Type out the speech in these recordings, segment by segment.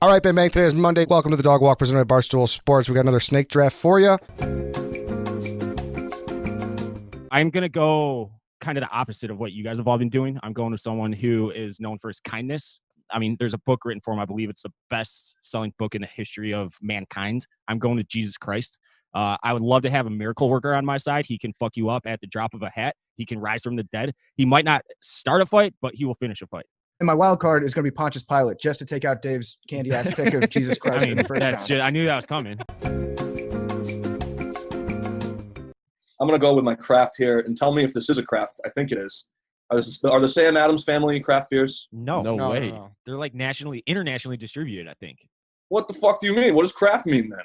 All right, Bang Bang, today is Monday. Welcome to the Dog Walk presented by Barstool Sports. We got another snake draft for you. I'm going to go kind of the opposite of what you guys have all been doing. I'm going with someone who is known for his kindness. I mean, there's a book written for him. I believe it's the best-selling book in the history of mankind. I'm going with Jesus Christ. I would love to have a miracle worker on my side. He can fuck you up at the drop of a hat. He can rise from the dead. He might not start a fight, but he will finish a fight. And my wild card is going to be Pontius Pilate, just to take out Dave's candy-ass pick of Jesus Christ in the first round. I knew that was coming. I'm going to go with my craft here and tell me if this is a craft. I think it is. Are the Sam Adams family craft beers? No way. No. They're like internationally distributed, I think. What the fuck do you mean? What does craft mean then?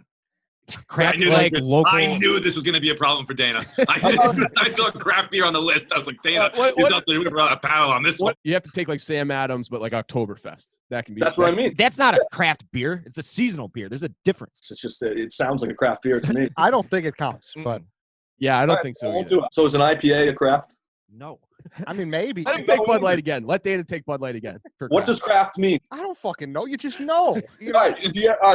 Craft is like local. I knew this was going to be a problem for Dana. I saw craft beer on the list. I was like, Dana is up there. We're going to a panel on this one. You have to take like Sam Adams, but like Oktoberfest. That can be. That's what I mean. That's not a craft beer. It's a seasonal beer. There's a difference. It's just it sounds like a craft beer to me. I don't think it counts, but Yeah, I don't think so. Won't do it. So is an IPA a craft? No. I mean, maybe. Let him take Bud Light again. Let Dana take Bud Light again. What does craft mean? I don't fucking know. You just know. Right,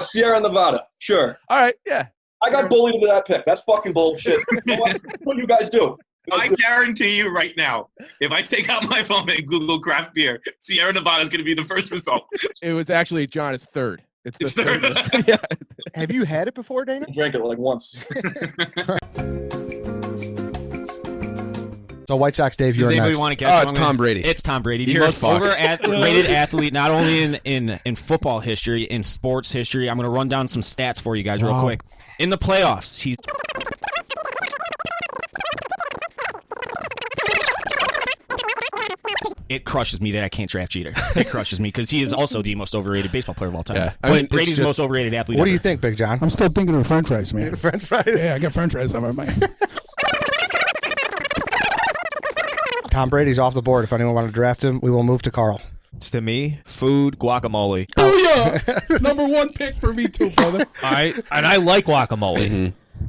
Sierra Nevada. Sure. All right, yeah. I got bullied into that pick. That's fucking bullshit. What do you guys do? I guarantee you right now, if I take out my phone and Google craft beer, Sierra Nevada is going to be the first result. It was actually, John, it's third. It's the third. list. Yeah. Have you had it before, Dana? I drank it like once. So White Sox, Dave, you're Does anybody next. want to guess? Oh, it's Tom Brady. It's Tom Brady, the You're most fucked. overrated athlete, not only in football history, in sports history. I'm going to run down some stats for you guys real quick. In the playoffs, he's It crushes me that I can't draft Jeter. It crushes me because he is also the most overrated baseball player of all time. Yeah, I mean, Brady's the just- most overrated athlete. What do ever. you think, Big John? I'm still thinking of French fries, man. French fries? Yeah, I got French fries on my mind. Tom Brady's off the board. If anyone wanted to draft him, we will move to Carl. It's to me, food, guacamole. Oh, yeah. Number one pick for me, too, brother. All right, and I like guacamole. Mm-hmm.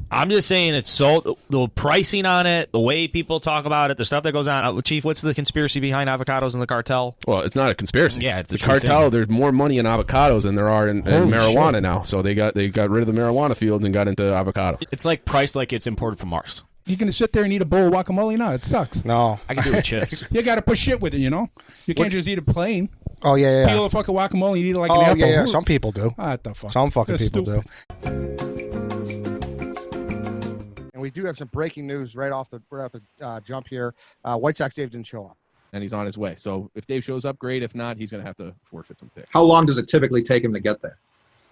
I'm just saying it's so the pricing on it, the way people talk about it, the stuff that goes on. Chief, what's the conspiracy behind avocados in the cartel? Well, it's not a conspiracy. Yeah, it's the a true cartel. thing. There's more money in avocados than there are in marijuana shit. now. So they got rid of the marijuana fields and got into avocado. It's like priced like it's imported from Mars. You gonna sit there and eat a bowl of guacamole? No, it sucks. No. I can do it with chips. You got to put shit with it, you know? You can't just eat it plain. Oh, yeah. Peel a fucking guacamole and eat it like an Oh, apple. yeah. Some people do. What the fuck? Some fucking That's people stupid. do. And we do have some breaking news right off the jump here. White Sox Dave didn't show up. And he's on his way. So if Dave shows up, great. If not, he's going to have to forfeit some picks. How long does it typically take him to get there?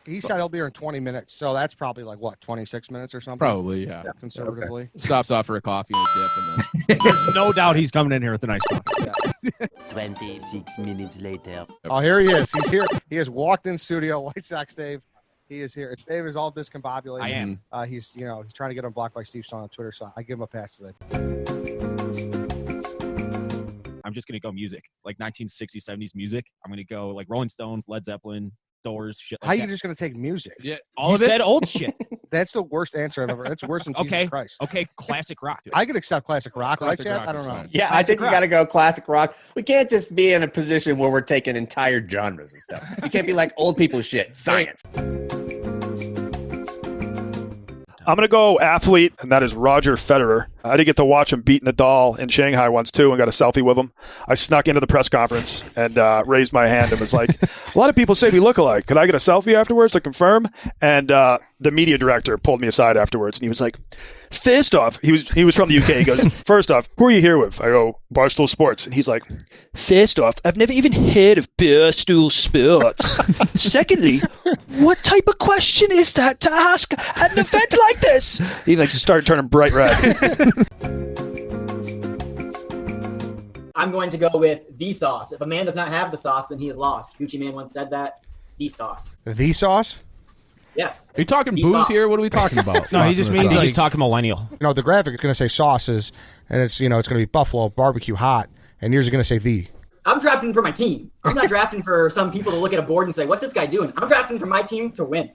He said he'll be here in 20 minutes, so that's probably like, what, 26 minutes or something? Probably, yeah. Conservatively. Stops off for a coffee and a dip. And There's no doubt he's coming in here with a nice one. 26 minutes later. Oh, here he is. He's here. He has walked in studio. White Sox Dave. He is here. Dave is all discombobulated. I am. He's trying to get him blocked by Steve Stone on Twitter, so I give him a pass today. I'm just going to go music, like 1960s, 70s music. I'm going to go like Rolling Stones, Led Zeppelin, Doors, shit like How are that. you just going to take music? Yeah, You said old shit. That's the worst answer I've ever. That's worse than Jesus Christ. Okay, classic rock. Dude. I could accept classic rock, Classic right, Chad? rock I don't is know. fine. Yeah, I Classic think you rock. got to go classic rock. We can't just be in a position where we're taking entire genres and stuff. You can't be like old people shit. Science. I'm going to go athlete, and that is Roger Federer. I did get to watch him beat Nadal in Shanghai once, too, and got a selfie with him. I snuck into the press conference and raised my hand and was like, a lot of people say we look alike. Could I get a selfie afterwards to confirm? And the media director pulled me aside afterwards, and he was like, first off, he was from the UK. He goes, first off, who are you here with? I go, Barstool Sports. And he's like, first off, I've never even heard of Barstool Sports. Secondly, what type of question is that to ask at an event like this? He like just started turning bright red. I'm going to go with the sauce. If a man does not have the sauce, then he is lost. Gucci Mane once said that. The sauce. The sauce? Yes. Are you talking The booze sauce. here? What are we talking about? No, he just means he's talking millennial. The graphic is going to say sauces, and it's it's going to be Buffalo barbecue hot, and yours are going to say the. I'm drafting for my team. I'm not drafting for some people to look at a board and say, what's this guy doing? I'm drafting for my team to win.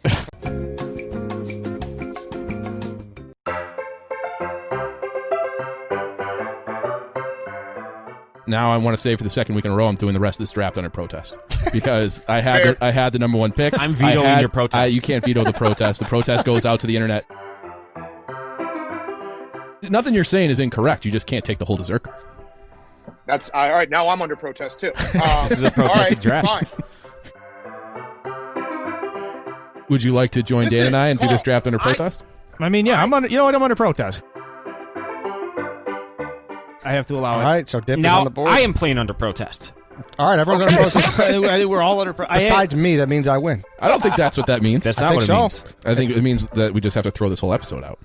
now I want to say for the second week in a row, I'm doing the rest of this draft under protest because I had the number one pick. I'm vetoing your protest. You can't veto the protest. The protest goes out to the internet. Nothing you're saying is incorrect. You just can't take the whole dessert. That's all right. Now I'm under protest too. This is a protested draft. Fine. Would you like to join Dan and I and do this draft under protest? I mean, yeah, I'm under. You know what? I'm under protest. I have to allow All it. right, so Dip is Now on the board. I am playing under protest. All right, everyone's under protest. I think we're all under protest. Besides me, that means I win. I don't think that's what that means. That's I not think what it so. means. I think it means that we just have to throw this whole episode out.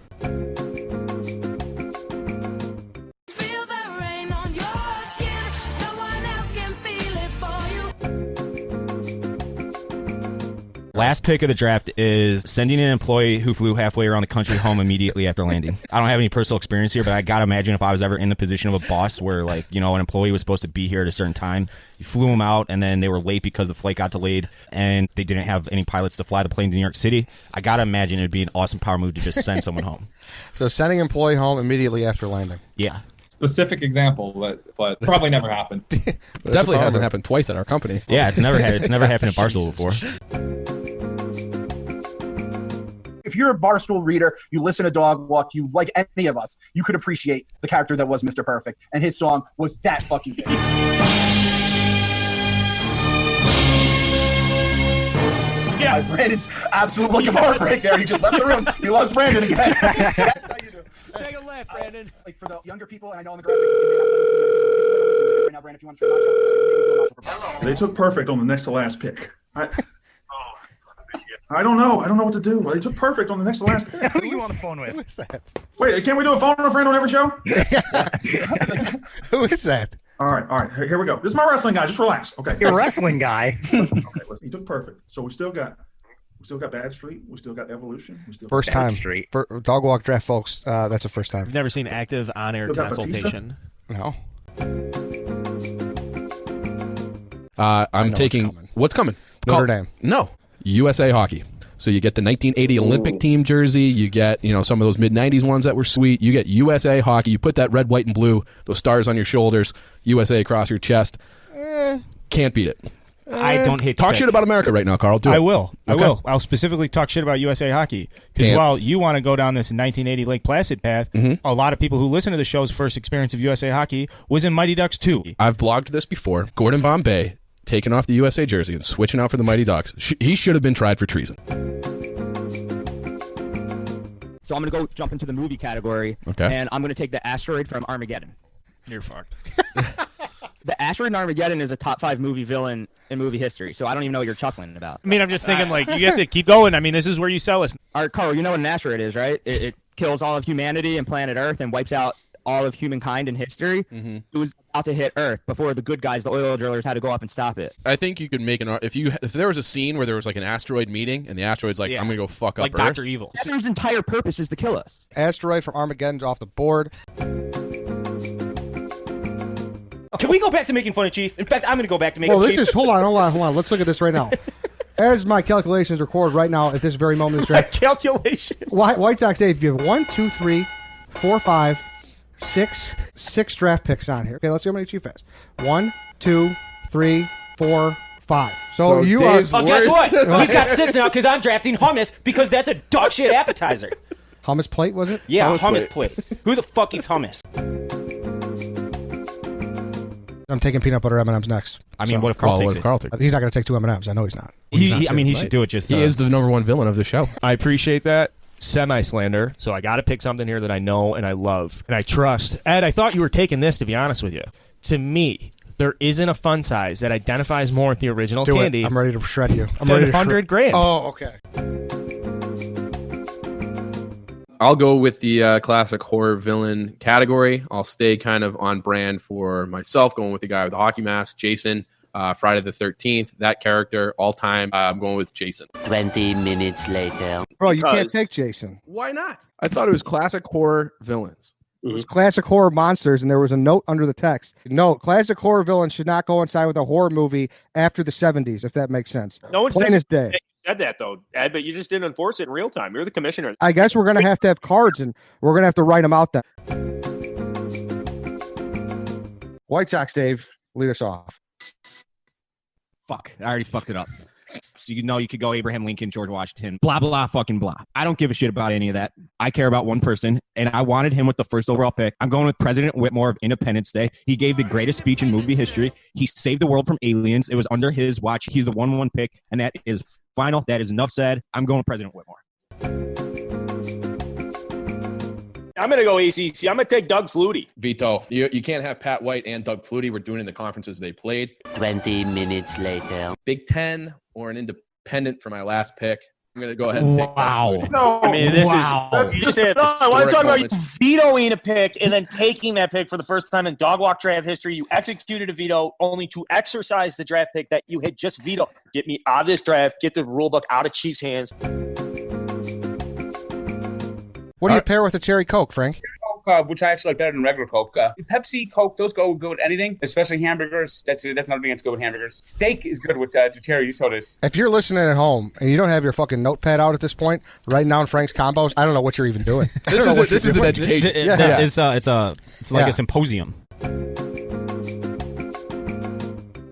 Last pick of the draft is sending an employee who flew halfway around the country home immediately after landing. I don't have any personal experience here, but I gotta imagine if I was ever in the position of a boss where, like, you know, an employee was supposed to be here at a certain time, you flew them out, and then they were late because the flight got delayed, and they didn't have any pilots to fly the plane to New York City. I gotta imagine it'd be an awesome power move to just send someone home. So sending employee home immediately after landing. Yeah. Specific example, but probably never happened. Definitely hasn't happened twice at our company. Yeah, it's never happened at Barstool before. If you're a Barstool reader, you listen to Dog Walk, you like any of us, you could appreciate the character that was Mr. Perfect, and his song was that fucking big. Yeah, Brandon's absolute look of heartbreak there. He just left the room. He loves Brandon again. That's how you do. Take a left, Brandon. Like for the younger people, and I know on the graphic, right now, Brandon, if you want to try They took perfect on the next to last pick. I don't know. I don't know what to do. They took perfect on the next to last pick. Who are you on the phone with? Who is that? Wait, can't we do a phone a friend on every show? Who is that? All right. Here we go. This is my wrestling guy. Just relax. Okay. You're a wrestling guy. Okay, listen. He took perfect. So we still got Bad Street. We still got Evolution. We still First got time. For Dog Walk draft, folks. That's a first time. I've never seen active on-air Still got consultation. No. I'm taking what's coming. Notre Dame. No, USA Hockey. So you get the 1980 Olympic team jersey. You get, you know, some of those mid-90s ones that were sweet. You get USA Hockey. You put that red, white, and blue, those stars on your shoulders, USA across your chest. Can't beat it. I don't hate Talk shit about America right now, Carl. Do it. I will. I Okay. will. I'll specifically talk shit about USA Hockey. Because while you want to go down this 1980 Lake Placid path, a lot of people who listen to the show's first experience of USA Hockey was in Mighty Ducks 2. I've blogged this before. Gordon Bombay taking off the USA jersey and switching out for the Mighty Ducks. He should have been tried for treason. So I'm going to go jump into the movie category, and I'm going to take the asteroid from Armageddon. You're fucked. The asteroid in Armageddon is a top 5 movie villain in movie history, so I don't even know what you're chuckling about. I mean, I'm just thinking, like, you have to keep going. I mean, this is where you sell us. All right, Carl, you know what an asteroid is, right? It kills all of humanity and planet Earth and wipes out all of humankind in history. It was about to hit Earth before the good guys, the oil drillers, had to go up and stop it. I think you could make if there was a scene where there was like an asteroid meeting and the asteroid's like, I'm gonna go fuck up Like Earth. Dr. Evil. That asteroid's entire purpose is to kill us. Asteroid from Armageddon's off the board. Can we go back to making fun of Chief? In fact, I'm going to go back to making Well, Chief. this is hold on. Let's look at this right now. As my calculations record right now at this very moment, calculations. White Sox Dave, you have 1, 2, 3, 4, 5, 6 draft picks on here. Okay, let's see how many Chief has. 1, 2, 3, 4, 5. So you Dave's are. Oh, guess what? He's got 6 now because I'm drafting hummus because that's a dog shit appetizer. Hummus plate, was it? Yeah, hummus plate. Who the fuck eats hummus? I'm taking peanut butter M&Ms next. I mean, what if Carl takes it? He's not going to take 2 M&Ms. I know he's not. He should do it just. He is the number one villain of the show. I appreciate that. Semi-slander. So I got to pick something here that I know and I love and I trust. Ed, I thought you were taking this, to be honest with you. To me, there isn't a fun size that identifies more with the original Do candy. it. I'm ready to shred you. I'm than ready to 100 grand. Oh, okay. I'll go with the classic horror villain category. I'll stay kind of on brand for myself, going with the guy with the hockey mask, Jason, Friday the 13th. That character, all time, I'm going with Jason. 20 minutes later. Bro, you can't take Jason. Why not? I thought it was classic horror villains. It was classic horror monsters, and there was a note under the text. Note, classic horror villains should not coincide with a horror movie after the 70s, if that makes sense. No one Plain as day. said that, though, Ed, but you just didn't enforce it in real time. You're the commissioner. I guess we're going to have cards, and we're going to have to write them out then. White Sox, Dave, lead us off. Fuck, I already fucked it up. So you could go Abraham Lincoln, George Washington, blah, blah, fucking blah. I don't give a shit about any of that. I care about one person, and I wanted him with the first overall pick. I'm going with President Whitmore of Independence Day. He gave the greatest speech in movie history. He saved the world from aliens. It was under his watch. He's the 1-1 pick, and that is final. That is enough said. I'm going with President Whitmore. I'm going to go ACC. I'm going to take Doug Flutie. Veto. You can't have Pat White and Doug Flutie. We're doing it in the conferences they played. 20 minutes later. Big Ten or an independent for my last pick. I'm going to go ahead and take that. No, I mean, this is you just said, I want to talk about you vetoing a pick and then taking that pick for the first time in dog walk draft history. You executed a veto only to exercise the draft pick that you had just vetoed. Get me out of this draft. Get the rule book out of Chiefs' hands. What do you pair with a cherry Coke, Frank? Coke, which I actually like better than regular Coke. Pepsi, Coke, those go good with anything, especially hamburgers. That's another thing that's good with hamburgers. Steak is good with the cherry sodas. If you're listening at home and you don't have your fucking notepad out at this point, writing down Frank's combos, I don't know what you're even doing. This is an education. It's like a symposium.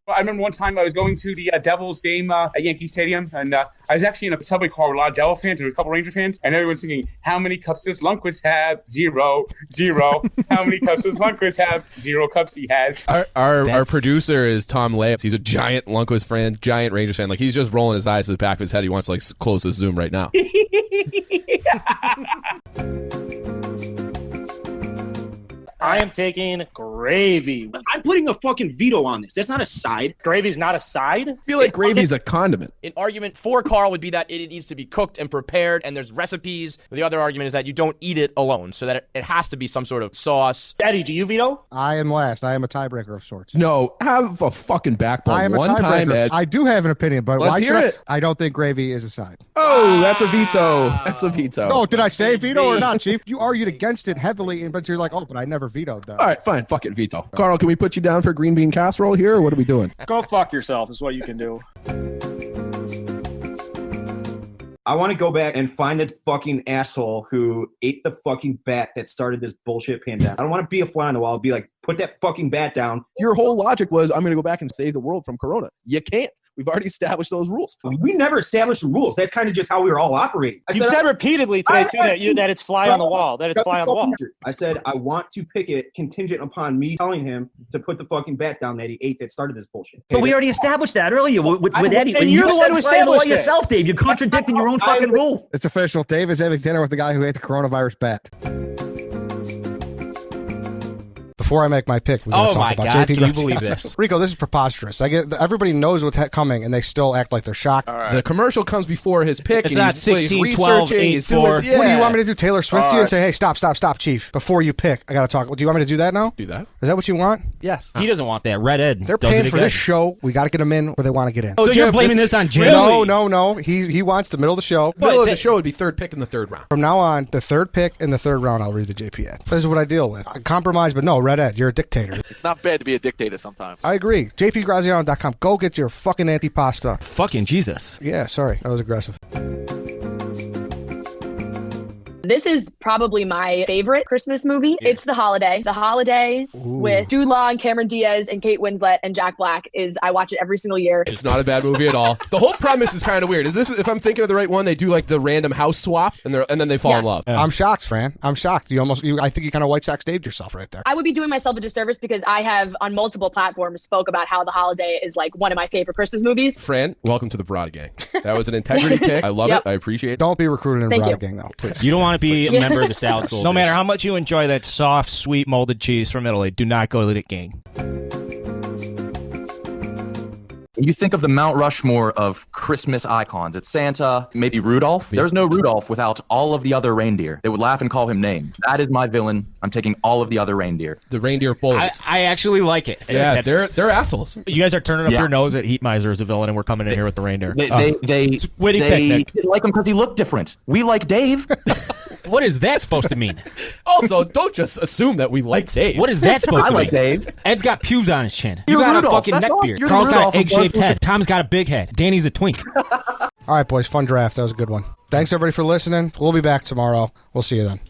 I remember one time I was going to the Devils game at Yankee Stadium, and I was actually in a subway car with a lot of Devil fans and a couple Ranger fans, and everyone's singing, "How many cups does Lundqvist have? 0, 0. How many cups does Lundqvist have? 0 cups he has." Our producer is Tom Lay. He's a giant Lundqvist fan, giant Rangers fan. Like, he's just rolling his eyes to the back of his head. He wants to close his Zoom right now. I am taking gravy. I'm putting a fucking veto on this. That's not a side. Gravy's not a side? I feel like gravy's a condiment. An argument for Carl would be that it needs to be cooked and prepared, and there's recipes. The other argument is that you don't eat it alone, so that it has to be some sort of sauce. Eddie, do you veto? I am last. I am a tiebreaker of sorts. No, have a fucking backbone. I am a One time, tiebreaker. Ed. I do have an opinion, but Let's why hear should it. I don't think gravy is a side. Oh, that's a veto. That's a veto. No, did I say veto or not, Chief? You argued against it heavily, but you're like, oh, but I never vetoed that. All right, fine. Fuck it, veto. Carl, can we put you down for green bean casserole here, or what are we doing? Go fuck yourself is what you can do. I want to go back and find that fucking asshole who ate the fucking bat that started this bullshit pandemic. I don't want to be a fly on the wall. I'll be like, put that fucking bat down. Your whole logic was, I'm going to go back and save the world from Corona. You can't. We've already established those rules. We never established the rules. That's kind of just how we were all operating. You said repeatedly today, too, that it's fly on the wall. That it's fly on the wall. I said, I want to pick it contingent upon me telling him to put the fucking bat down that he ate that started this bullshit. But we already established that earlier with Eddie. And you're the one who established it yourself, Dave. You're contradicting your own fucking rule. It's official. Dave is having dinner with the guy who ate the coronavirus bat. Before I make my pick, we're going to talk about JP. Can you believe this? Rico, this is preposterous. Everybody knows what's coming, and they still act like they're shocked. Right. The commercial comes before his pick. It's and not 16, 12, 8, 4. What do you want me to do? Taylor Swift you and say, hey, stop, Chief. Before you pick, I got to talk. Do you want me to do that now? Do that. Is that what you want? Yes. He doesn't want that. Red Ed. They're paying for this show. We got to get them in where they want to get in. So you're blaming this on Jim? No. He wants the middle of the show. Middle of the show would be third pick in the third round. From now on, the third pick in the third round, I'll read the JP ad. This is what I deal with. I compromise, but no, Red Ed, you're a dictator. It's not bad to be a dictator sometimes. I agree. JPGraziano.com. Go get your fucking antipasta. Fucking Jesus. Yeah, sorry. That was aggressive. This is probably my favorite Christmas movie. Yeah. It's The Holiday. The Holiday with Jude Law and Cameron Diaz and Kate Winslet and Jack Black I watch it every single year. It's not a bad movie at all. The whole premise is kind of weird. Is this, if I'm thinking of the right one, they do like the random house swap and then they fall in love. I'm shocked, Fran. I'm shocked. I think you kind of White Sox Daved yourself right there. I would be doing myself a disservice because I have on multiple platforms spoke about how The Holiday is like one of my favorite Christmas movies. Fran, welcome to the Barada Gang. That was an integrity pick. I love it. I appreciate it. Don't be recruited in the Barada Gang though, please. You don't want to be a member of the Salad Soldiers. No matter how much you enjoy that soft, sweet, molded cheese from Italy, do not go to the gang. You think of the Mount Rushmore of Christmas icons. It's Santa, maybe Rudolph. There's no Rudolph without all of the other reindeer. They would laugh and call him names. That is my villain. I'm taking all of the other reindeer. The reindeer bullies. I actually like it. Yeah, they're assholes. You guys are turning up your nose at Heat Miser as a villain, and we're coming in here with the reindeer. They didn't like him because he looked different. We like Dave. What is that supposed to mean? Also, don't just assume that we like Dave. What is that supposed to mean? I like Dave. Ed's got pubes on his chin. You're You got Rudolph. a fucking That's neck awesome. beard. You're Carl's got Rudolph an of egg-shaped Barstool. head. Tom's got a big head. Danny's a twink. All right, boys. Fun draft. That was a good one. Thanks, everybody, for listening. We'll be back tomorrow. We'll see you then.